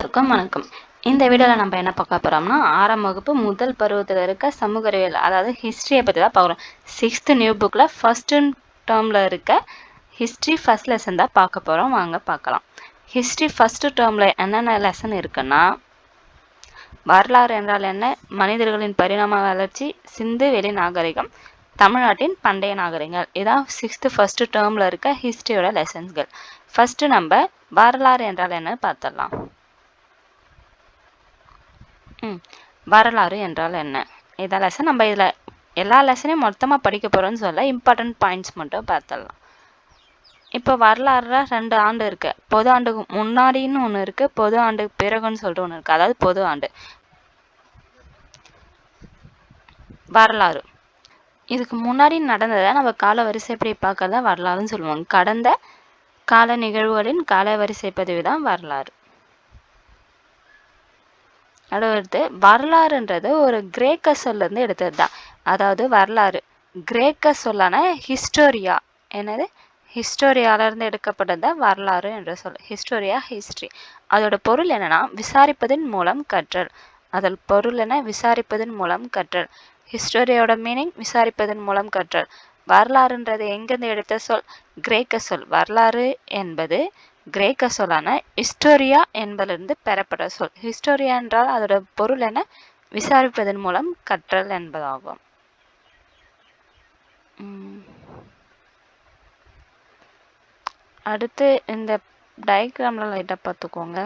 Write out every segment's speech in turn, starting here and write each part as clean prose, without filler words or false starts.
அனைவருக்கும் வணக்கம். இந்த வீடியோவில் நம்ம என்ன பார்க்க போகிறோம்னா 6ஆம் வகுப்பு முதல் பருவத்தில் இருக்க சமூக அறிவியல் அதாவது ஹிஸ்ட்ரியை பற்றி தான் பார்க்குறோம். 6th நியூ புக்கில் ஃபர்ஸ்ட் டேர்மில் இருக்க ஹிஸ்ட்ரி ஃபர்ஸ்ட் லெசன் தான் பார்க்க போகிறோம். வாங்க பார்க்கலாம். ஹிஸ்ட்ரி ஃபர்ஸ்ட் டேர்மில் என்னென்ன லெசன் இருக்குன்னா, வரலாறு என்றால் என்ன, மனிதர்களின் பரிணாம வளர்ச்சி, சிந்து வெளி நாகரிகம், தமிழ்நாட்டின் பண்டைய நாகரிகங்கள். இதான் 6th ஃபர்ஸ்ட் டேர்மில் இருக்க ஹிஸ்ட்ரியோட லெசன்ஸ்கள். ஃபர்ஸ்ட் நம்ம வரலாறு என்றால் என்னன்னு பார்த்துடலாம். வரலாறு என்றால் என்ன, இதான் லெசன். நம்ம இதில் எல்லா லெசனையும் மொத்தமாக படிக்க போகிறோம்னு சொல்ல இம்பார்ட்டன்ட் பாயிண்ட்ஸ் மட்டும் பார்த்துடலாம். இப்போ வரலாறுல 2 ஆண்டு இருக்கு. பொது ஆண்டுக்கு முன்னாடின்னு ஒன்று இருக்கு, பொது ஆண்டுக்கு பிறகுன்னு சொல்லிட்டு ஒன்று இருக்கு. அதாவது பொது ஆண்டு வரலாறு இதுக்கு முன்னாடி நடந்ததை நம்ம கால வரிசைப்படி பார்க்கறத வரலாறுன்னு சொல்லுவாங்க. கடந்த கால நிகழ்வுகளின் கால வரிசை பதிவு தான் வரலாறு. அடுத்து வரலாறுன்றது ஒரு கிரேக்க சொல்லிருந்து எடுத்தது தான். அதாவது வரலாறு கிரேக்க சொல்லான ஹிஸ்டோரியா, என்னது ஹிஸ்டோரியாவிலிருந்து எடுக்கப்பட்டது தான் வரலாறு என்ற சொல். Historia, history. அதோட பொருள் என்னன்னா விசாரிப்பதன் மூலம் கற்றல். அதில் பொருள் என்ன, விசாரிப்பதன் மூலம் கற்றல். ஹிஸ்டோரியோட மீனிங் விசாரிப்பதன் மூலம் கற்றல். வரலாறுன்றது எங்கிருந்து எடுத்த சொல், கிரேக்க சொல். வரலாறு என்பது கிரேக்க சொல்லான ஹிஸ்டோரியா என்பதிலிருந்து பெறப்பட்ட சொல். ஹிஸ்டோரியா என்றால் அதோட பொருள் என்ன, விசாரிப்பதன் மூலம் கற்றல் என்பதாகும். அடுத்து இந்த டயக்ராம்ல லைட்டா பார்த்துக்கோங்க.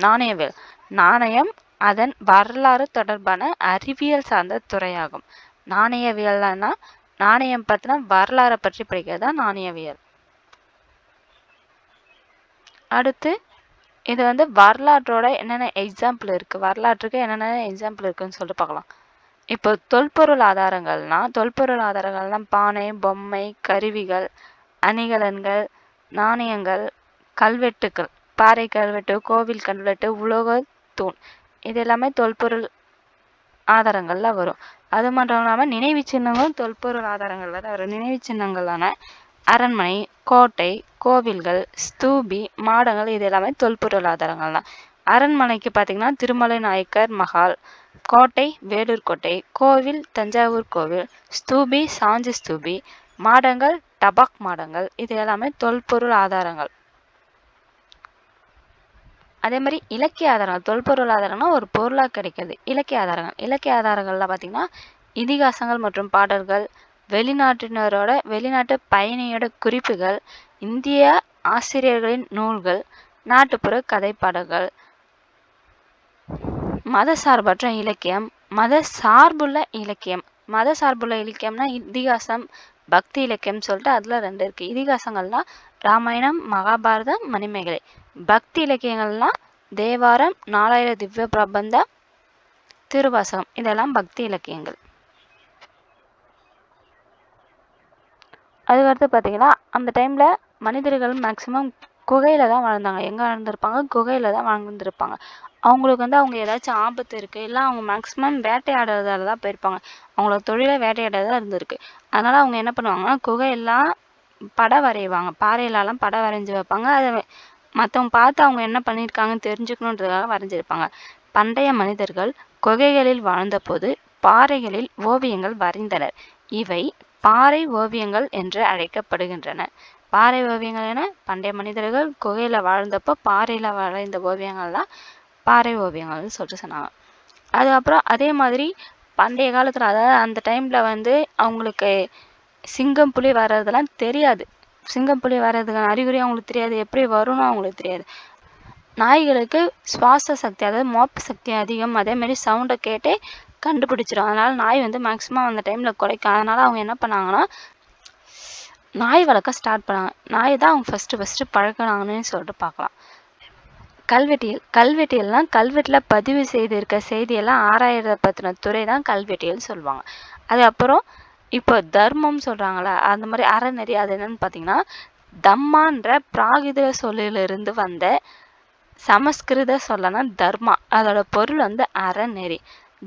நாணயவியல். நாணயம் அதன் வரலாறு தொடர்பான அறிவியல் சார்ந்த துறையாகும். நாணயவியல்னா நாணயம் பற்றின வரலாறை பற்றி படிக்கிறது தான் நாணயவியல். அடுத்து இது வரலாற்றோட என்னென்ன எக்ஸாம்பிள் இருக்குது, வரலாற்றுக்கு என்னென்ன எக்ஸாம்பிள் இருக்குன்னு சொல்லிட்டு பார்க்கலாம். இப்போ தொல்பொருள் ஆதாரங்கள்லாம் பானை, பொம்மை, கருவிகள், அணிகலன்கள், நாணயங்கள், கல்வெட்டுக்கள், பாறை கல்வெட்டு, கோவில் கல்வெட்டு, உலோக தூண், இது எல்லாமே தொல்பொருள் ஆதாரங்கள்ல வரும். அது மட்டும் இல்லாமல் நினைவு சின்னங்களும் தொல்பொருள் ஆதாரங்கள்ல தான் வரும். நினைவு சின்னங்களான அரண்மனை, கோட்டை, கோவில்கள், ஸ்தூபி, மாடங்கள், இது எல்லாமே தொல்பொருள் ஆதாரங்கள் தான். அரண்மனைக்கு பார்த்தீங்கன்னா திருமலை நாயக்கர் மஹால், கோட்டை வேலூர் கோட்டை, கோவில் தஞ்சாவூர் கோவில், ஸ்தூபி சாஞ்சி ஸ்தூபி, மாடங்கள் டபாக் மாடங்கள், இது எல்லாமே தொல்பொருள் ஆதாரங்கள். அதே மாதிரி இலக்கிய ஆதாரங்கள். தொல்பொருள் ஆதாரம்னா ஒரு பொருளாக கிடைக்கிறது. இலக்கிய ஆதாரங்கள்ல பார்த்தீங்கன்னா இதிகாசங்கள் மற்றும் பாடல்கள், வெளிநாட்டு பயணியோட குறிப்புகள், இந்திய ஆசிரியர்களின் நூல்கள், நாட்டுப்புற கதைப்பாடல்கள், மதசார்பற்ற இலக்கியம், மதசார்புள்ள இலக்கியம்னா இதிகாசம், பக்தி இலக்கியம் சொல்லிட்டு அதுல 2 இருக்கு. இதிகாசங்கள்னா ராமாயணம், மகாபாரதம், மணிமேகலை. பக்தி இலக்கியங்கள்னா தேவாரம், 4000 திவ்ய பிரபந்தம், திருவாசகம், இதெல்லாம் பக்தி இலக்கியங்கள். அதுக்கடுத்து பார்த்தீங்கன்னா அந்த டைமில் மனிதர்கள் மேக்ஸிமம் குகையில் தான் வாழ்ந்தாங்க. எங்கே வாழ்ந்துருப்பாங்க, குகையில் தான் வாழ்ந்துருப்பாங்க. அவங்களுக்கு அவங்க ஏதாச்சும் ஆபத்து இருக்குது, இல்லை அவங்க மேக்ஸிமம் வேட்டையாடுறதால தான் போயிருப்பாங்க. அவங்களோட தொழிலை வேட்டையாடுறதா இருந்திருக்கு. அதனால் அவங்க என்ன பண்ணுவாங்கன்னா குகையெல்லாம் படம் வரைவாங்க. பாறையிலலாம் படம் வரைஞ்சி வைப்பாங்க. அதை மற்றவங்க பார்த்து அவங்க என்ன பண்ணியிருக்காங்கன்னு தெரிஞ்சுக்கணுன்றதுக்காக வரைஞ்சிருப்பாங்க. பண்டைய மனிதர்கள் குகைகளில் வாழ்ந்தபோது பாறைகளில் ஓவியங்கள் வரைந்தனர். இவை பாறை ஓவியங்கள் என்று அழைக்கப்படுகின்றன. பாறை ஓவியங்கள் என பண்டைய மனிதர்கள் குகையில வாழ்ந்தப்போ பாறையில வரைந்த ஓவியங்கள் தான் பாறை ஓவியங்கள்னு சொல்லிட்டு சொன்னாங்க. அதுக்கப்புறம் அதே மாதிரி பண்டைய காலத்துல, அதாவது அந்த டைம்ல அவங்களுக்கு சிங்கம் புலி வர்றதெல்லாம் தெரியாது. சிங்கம் புலி வர்றதுக்கான அறிகுறி அவங்களுக்கு தெரியாது, எப்படி வரும்னு அவங்களுக்கு தெரியாது. நாய்களுக்கு சுவாச சக்தி, அதாவது மோப்ப சக்தி அதிகம். அதே மாதிரி சவுண்டை கேட்டே கண்டுபிடிச்சிடும். அதனால நாய் மேக்ஸிமம் அந்த டைம்ல குறைக்கும். அதனால அவங்க என்ன பண்ணாங்கன்னா நாய் வளர்க்க ஸ்டார்ட் பண்ணாங்க. நாய் தான் அவங்க ஃபர்ஸ்ட் பழக்கினாங்கன்னு சொல்லிட்டு பார்க்கலாம். கல்வெட்டியல்னா கல்வெட்டில் பதிவு செய்திருக்க செய்தியெல்லாம் ஆராயறத பற்றின துறை தான் கல்வெட்டியல் சொல்லுவாங்க. அதுக்கப்புறம் இப்போ தர்மம் சொல்றாங்களா, அந்த மாதிரி அறநெறி, அது என்னன்னு பார்த்தீங்கன்னா தம்மான்ற பிராகிருத சொல்லிலிருந்து வந்த சமஸ்கிருத சொல்லனா தர்மா, அதோட பொருள் அறநெறி.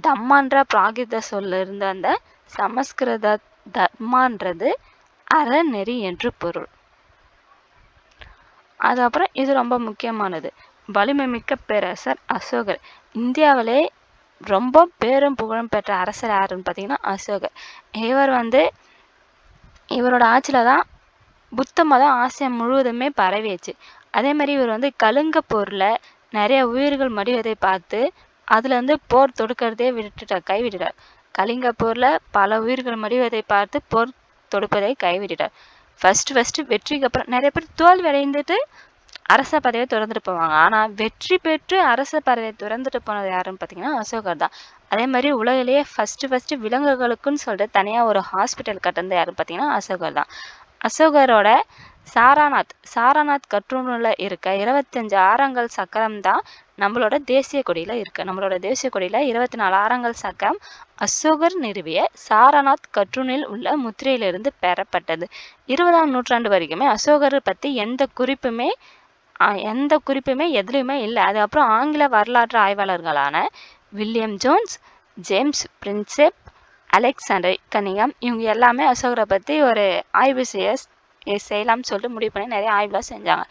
தம்மான்ற பிராகிருத சொல்ல இருந்து அந்த சமஸ்கிருத தர்மான்றது அறநெறி என்று பொருள். அதுக்கப்புறம் இது ரொம்ப முக்கியமானது, வலிமை மிக்க பேரரசர் அசோகர். இந்தியாவிலே ரொம்ப பேரும் புகழும் பெற்ற அரசர் யாருன்னு பார்த்தீங்கன்னா அசோகர். இவரோட ஆட்சியில் தான் புத்த மதம் ஆசியா முழுவதுமே பரவிச்சு. அதே மாதிரி இவர் கலிங்க போரில் நிறைய உயிர்கள் மடிவதை பார்த்து அதுல போர் தொடுக்கிறதே கைவிட்டுட்டார். கலிங்க போர்ல பல உயிர்கள் மடிவதை பார்த்து போர் தொடுப்பதை கைவிட்டுட்டார். ஃபர்ஸ்ட் வெற்றிக்கு அப்புறம் நிறைய பேர் தோல்வி அடைந்துட்டு அரச பதவியை துறந்துட்டு போவாங்க. ஆனா வெற்றி பெற்று அரச பதவியை துறந்துட்டு போனது யாருன்னு பார்த்தீங்கன்னா அசோகர் தான். அதே மாதிரி உலகிலேயே ஃபர்ஸ்ட் விலங்குகளுக்குன்னு சொல்லிட்டு தனியா ஒரு ஹாஸ்பிட்டல் கட்டினது யாருன்னு பார்த்தீங்கன்னா அசோகர் தான். அசோகரோட சாரநாத் கற்றூரில் இருக்க 25 ஆரங்கள் சக்கரம் தான் நம்மளோட தேசிய கொடியில இருக்கு. நம்மளோட தேசிய கொடியில 24 ஆரங்கள் சக்கரம் அசோகர் நிறுவிய சாரநாத் கற்றூனில் உள்ள முத்திரையிலிருந்து பெறப்பட்டது. 20ஆம் நூற்றாண்டு வரைக்குமே அசோகரை பத்தி எந்த குறிப்புமே எதுலையுமே இல்லை. அதுக்கப்புறம் ஆங்கில வரலாற்று ஆய்வாளர்களான William Jones, James Prinsep, Alexander Cunningham இவங்க எல்லாமே அசோகரை பற்றி ஒரு ஆய்வு செய்யலாம்னு சொல்லிட்டு முடிவு பண்ணி நிறைய ஆய்வுலாம் செஞ்சாங்க.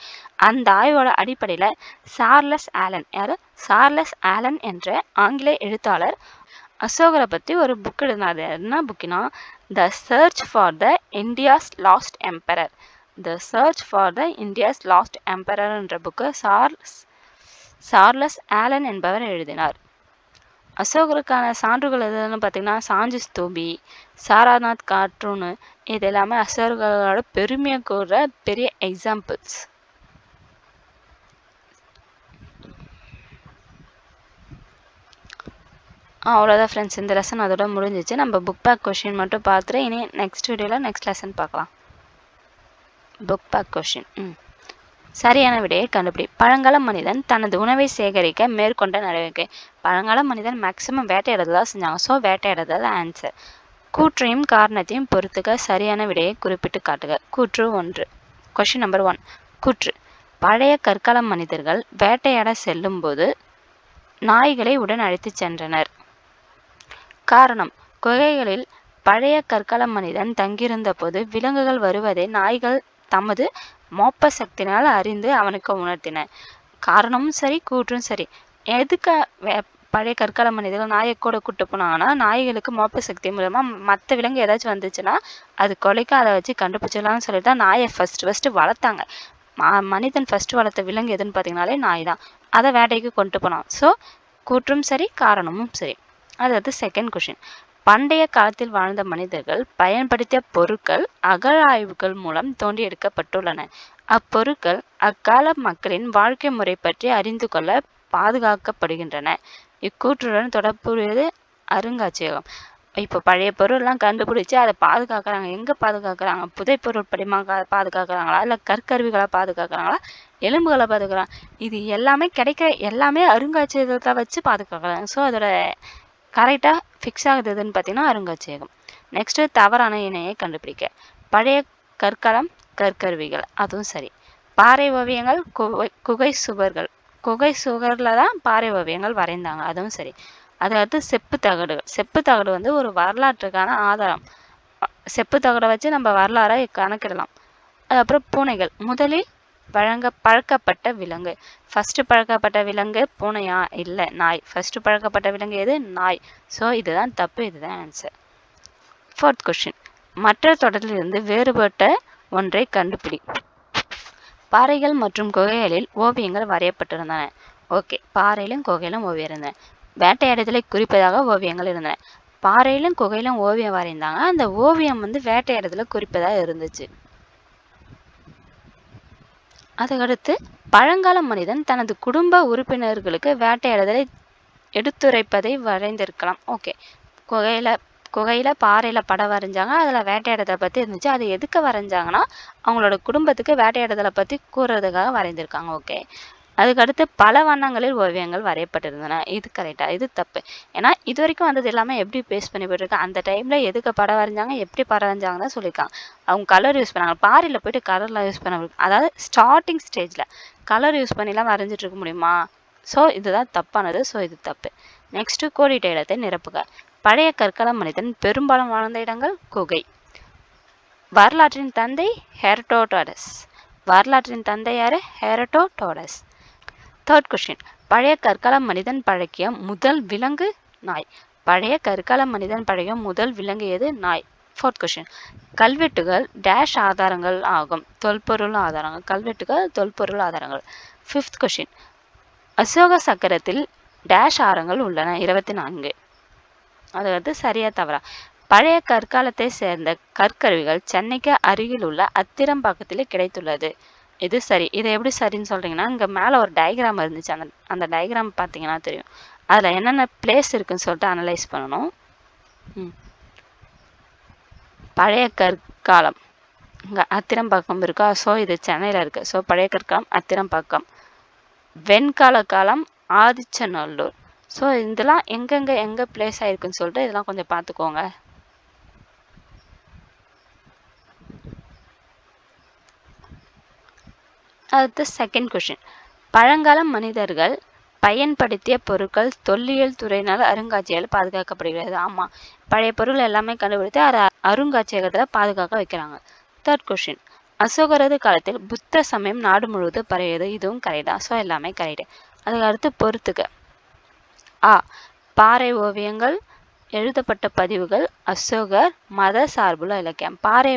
அந்த ஆய்வோட அடிப்படையில் சார்லஸ் ஆலன் என்ற ஆங்கில எழுத்தாளர் அசோகரை பற்றி ஒரு புக் எழுதினார். என்ன புக்கினா the search for the India's last emperor. என்ற புக்கை சார்லஸ் ஆலன் என்பவர் எழுதினார். அசோகருக்கான சான்றுகள் எதுன்னு பார்த்தீங்கன்னா சாஞ்சி ஸ்தூபி, சாரநாத் காற்றூன் இது எல்லாமே அசோகரோட பெருமையை கூறுற பெரிய எக்ஸாம்பிள்ஸ். அவ்வளோதான் ஃப்ரெண்ட்ஸ், இந்த லெசன் அதோட முடிஞ்சிச்சு. நம்ம புக் பேக் கொஷின் மட்டும் பார்த்துட்டு இனி நெக்ஸ்ட் வீடியோவில் நெக்ஸ்ட் லெசன் பார்க்கலாம். Book back question. சரியான விடையை கண்டுபிடி. பழங்கால மனிதன் தனது உணவை சேகரிக்க மேற்கொண்ட நடவடிக்கை. பழங்கால மனிதன் மேக்சிமம் வேட்டையாடுறதா செஞ்சாங்க. So வேட்டையாடுறது answer. கூற்றையும் காரணத்தையும் பொறுத்துக்க சரியான விடையை குறிப்பிட்டு காட்டுக. கூற்று 1. Question number 1. கூற்று: பழைய கற்கால மனிதர்கள் வேட்டையாட செல்லும் போது நாய்களை உடன் அழைத்து சென்றனர். காரணம்: குகைகளில் பழைய கற்கால மனிதன் தங்கியிருந்த போது விலங்குகள் வருவதை நாய்கள் தமது மோப்ப சக்தினால் அறிந்து அவனுக்கு உணர்த்தின. காரணமும் சரி, கூற்றும் சரி. எதுக்கு பழைய கற்கால மனிதர்கள் நாயை கூட கூட்டு போனாங்கன்னா, நாய்களுக்கு மோப்ப சக்தி மூலமா மற்ற விலங்கு ஏதாச்சும் வந்துச்சுன்னா அது கொலைக்க அதை வச்சு கண்டுபிடிச்சிடலாம்னு சொல்லிட்டு தான் நாயை ஃபர்ஸ்ட் வளர்த்தாங்க. மனிதன் ஃபர்ஸ்ட் வளர்த்த விலங்கு எதுன்னு பார்த்தீங்கன்னாலே நாய் தான். அதை வேட்டைக்கு கொண்டு போனான். ஸோ கூற்றும் சரி, காரணமும் சரி. அதாவது செகண்ட் கொஷின்: பண்டைய காலத்தில் வாழ்ந்த மனிதர்கள் பயன்படுத்திய பொருட்கள் அகழாய்வுகள் மூலம் தோண்டி எடுக்கப்பட்டுள்ளன. அப்பொருட்கள் அக்கால மக்களின் வாழ்க்கை முறை பற்றி அறிந்து கொள்ள பாதுகாக்கப்படுகின்றன. இக்கூற்றுடன் தொடர்புடையது அருங்காட்சியகம். இப்போ பழைய பொருள்லாம் கண்டுபிடிச்சு அதை பாதுகாக்கிறாங்க. எங்கே பாதுகாக்கிறாங்க? புதைப்பொருள் படிமாக பாதுகாக்கிறாங்களா, இல்லை கற்கருவிகளை பாதுகாக்கிறாங்களா, எலும்புகளை பாதுகாக்கிறாங்க? இது எல்லாமே எல்லாமே அருங்காட்சியகத்தை வச்சு பாதுகாக்கிறாங்க. ஸோ அதோட கரெக்டாக ஃபிக்ஸ் ஆகுதுன்னு பார்த்தீங்கன்னா அருங்காட்சியகம். நெக்ஸ்ட்டு தவறான இணையை கண்டுபிடிக்க. பழைய கற்காலம் கற்கருவிகள், அதுவும் சரி. பாறை ஓவியங்கள் குகை சுவரில் தான் பாறை ஓவியங்கள் வரைந்தாங்க, அதுவும் சரி. அதுக்கடுத்து செப்பு தகடு ஒரு வரலாற்றுக்கான ஆதாரம். செப்பு தகடை வச்சு நம்ம வரலாறை கணக்கிடலாம். அதுக்கப்புறம் பூனைகள் முதலில் பழக்கப்பட்ட விலங்கு. ஃபர்ஸ்ட் பழக்கப்பட்ட விலங்கு பூனையா? இல்லை, நாய். ஃபர்ஸ்ட் பழக்கப்பட்ட விலங்கு எது? நாய். ஸோ இதுதான் தப்பு, இதுதான் ஆன்சர். ஃபோர்த் கொஸ்டின்: மற்ற தொடரிலிருந்து வேறுபட்ட ஒன்றை கண்டுபிடி. பாறைகள் மற்றும் குகைகளில் ஓவியங்கள் வரையப்பட்டிருந்தன. ஓகே, பாறையிலும் குகையிலும் ஓவியம் இருந்தன. வேட்டையாடுதலை குறிப்பதாக ஓவியங்கள் இருந்தன. பாறையிலும் குகையிலும் ஓவியம் வரைந்தாங்க. அந்த ஓவியம் வேட்டையாடுதலை குறிப்பதாக இருந்துச்சு. அதுக்கடுத்து பழங்கால மனிதன் தனது குடும்ப உறுப்பினர்களுக்கு வேட்டையாடுதலை எடுத்துரைப்பதை வரைந்திருக்கலாம். ஓகே, குகையில பாறையில படம் வரைஞ்சாங்க. அதில் வேட்டையாடுதலை பற்றி இருந்துச்சு. அது எதுக்கு வரைஞ்சாங்கன்னா அவங்களோட குடும்பத்துக்கு வேட்டையாடுதலை பற்றி கூறுறதுக்காக வரைந்திருக்காங்க. ஓகே, அதுக்கடுத்து பல வண்ணங்களில் ஓவியங்கள் வரையப்பட்டிருந்தன. இது கரெக்டா? இது தப்பு. ஏன்னா இது வரைக்கும் வந்தது எல்லாமே எப்படி பேஸ் பண்ணி போயிட்டுருக்காங்க. அந்த டைமில் எதுக்கு படம் வரைஞ்சாங்க, எப்படி படம் வரைஞ்சாங்கன்னு தான் சொல்லியிருக்காங்க. அவங்க கலர் யூஸ் பண்ணாங்க. பாறையில் போயிட்டு கலர்லாம் யூஸ் பண்ண, அதாவது ஸ்டார்டிங் ஸ்டேஜில் கலர் யூஸ் பண்ணிலாம் வரைஞ்சிட்டு இருக்க முடியுமா? ஸோ இதுதான் தப்பானது. ஸோ இது தப்பு. நெக்ஸ்ட்டு கோடிட்ட இடத்தை நிரப்புக. பழைய கற்கால மனிதன் பெரும்பாலும் வாழ்ந்த இடங்கள் குகை. வரலாற்றின் தந்தை ஹெரடோடஸ். வரலாற்றின் தந்தை யாரு? ஹெரடோடஸ். தேர்ட் கொஸ்டின், பழைய கற்கால மனிதன் பழக்கிய முதல் விலங்கு நாய். பழைய கற்கால மனிதன் பழகிய முதல் விலங்கு எது? நாய். ஃபோர்த் கொஸ்டின், கல்வெட்டுகள் டேஷ் ஆதாரங்கள் ஆகும். தொல்பொருள் ஆதாரங்கள். கல்வெட்டுகள் தொல்பொருள் ஆதாரங்கள். ஃபிஃப்த் கொஸ்டின், அசோக சக்கரத்தில் டேஷ் ஆரங்கள் உள்ளன. 24. அது வந்து சரியா தவறா? பழைய கற்காலத்தை சேர்ந்த கற்கருவிகள் சென்னைக்கு அருகில் உள்ள அத்திரம்பாக்கத்தில் கிடைத்துள்ளது. இது சரி. இதை எப்படி சரின்னு சொல்றீங்கன்னா, இங்க மேல ஒரு டயக்ராம் இருந்துச்சு. அந்த டயக்ராம் பார்த்தீங்கன்னா தெரியும். அதுல என்னென்ன பிளேஸ் இருக்குன்னு சொல்லிட்டு அனலைஸ் பண்ணணும். பழைய கற்காலம் இங்க அத்திரம்பாக்கம் இருக்கா? ஸோ இது சென்னையில இருக்கு. ஸோ பழைய கற்காலம் அத்திரம்பாக்கம். வெண்கால காலம் ஆதிச்சநல்லூர். ஸோ இதெல்லாம் எங்க பிளேஸ் ஆயிருக்குன்னு சொல்லிட்டு இதெல்லாம் கொஞ்சம் பார்த்துக்கோங்க. அடுத்து செகண்ட் கொஸ்டின், பழங்கால மனிதர்கள் பயன்படுத்திய பொருட்கள் தொல்லியல் துறையினால் அருங்காட்சியகத்தில் பாதுகாக்கப்படுகிறது. ஆமா, பழைய பொருள் எல்லாமே கண்டுபிடித்து அதை அருங்காட்சியகத்துல பாதுகாக்க வைக்கிறாங்க. தேர்ட் கொஸ்டின், அசோகரது காலத்தில் புத்த சமயம் நாடு முழுவதும் பரவியது. இதுவும் கரெக்டா? ஸோ எல்லாமே கரெக்ட். அதுக்கு அடுத்து பொறுத்துக்க. ஆ, பாறை ஓவியங்கள், எழுதப்பட்ட பதிவுகள், அசோகர், மத சார்புள்ள இலக்கியம். பாறை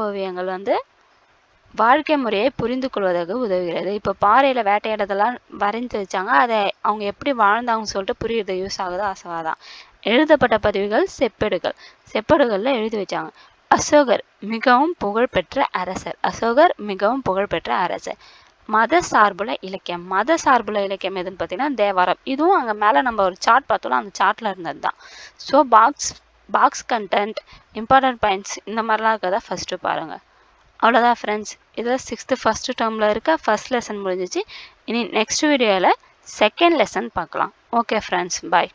ஓவியங்கள் வந்து வாழ்க்கை முறையை புரிந்து கொள்வதற்கு உதவுகிறது. இப்போ பாறையில் வேட்டையாடுறதெல்லாம் வரைந்து வச்சாங்க. அதை அவங்க எப்படி வாழ்ந்தாங்கன்னு சொல்லிட்டு புரியுறது யூஸ் ஆகுது. அசோகா. எழுதப்பட்ட பதிவுகள் செப்பேடுகளில் எழுதி வச்சாங்க. அசோகர் மிகவும் புகழ்பெற்ற அரசர். மத சார்புள்ள இலக்கியம் எதுன்னு பார்த்தீங்கன்னா தேவாரம். இதுவும் அங்கே மேலே நம்ம ஒரு சார்ட் பார்த்தோம்னா அந்த சார்ட்டில் இருந்தது தான். So box content, important points இந்த மாதிரிலாம் இருக்கிறத ஃபஸ்ட்டு பாருங்கள். அவ்வளோதான் ஃப்ரெண்ட்ஸ். இதில் 6th ஃபர்ஸ்ட் டேர்மில் இருக்க ஃபர்ஸ்ட் லெசன் முடிஞ்சிச்சு. இனி நெக்ஸ்ட் வீடியோவில் செகண்ட் லெசன் பார்க்கலாம். ஓகே ஃப்ரெண்ட்ஸ், பாய்.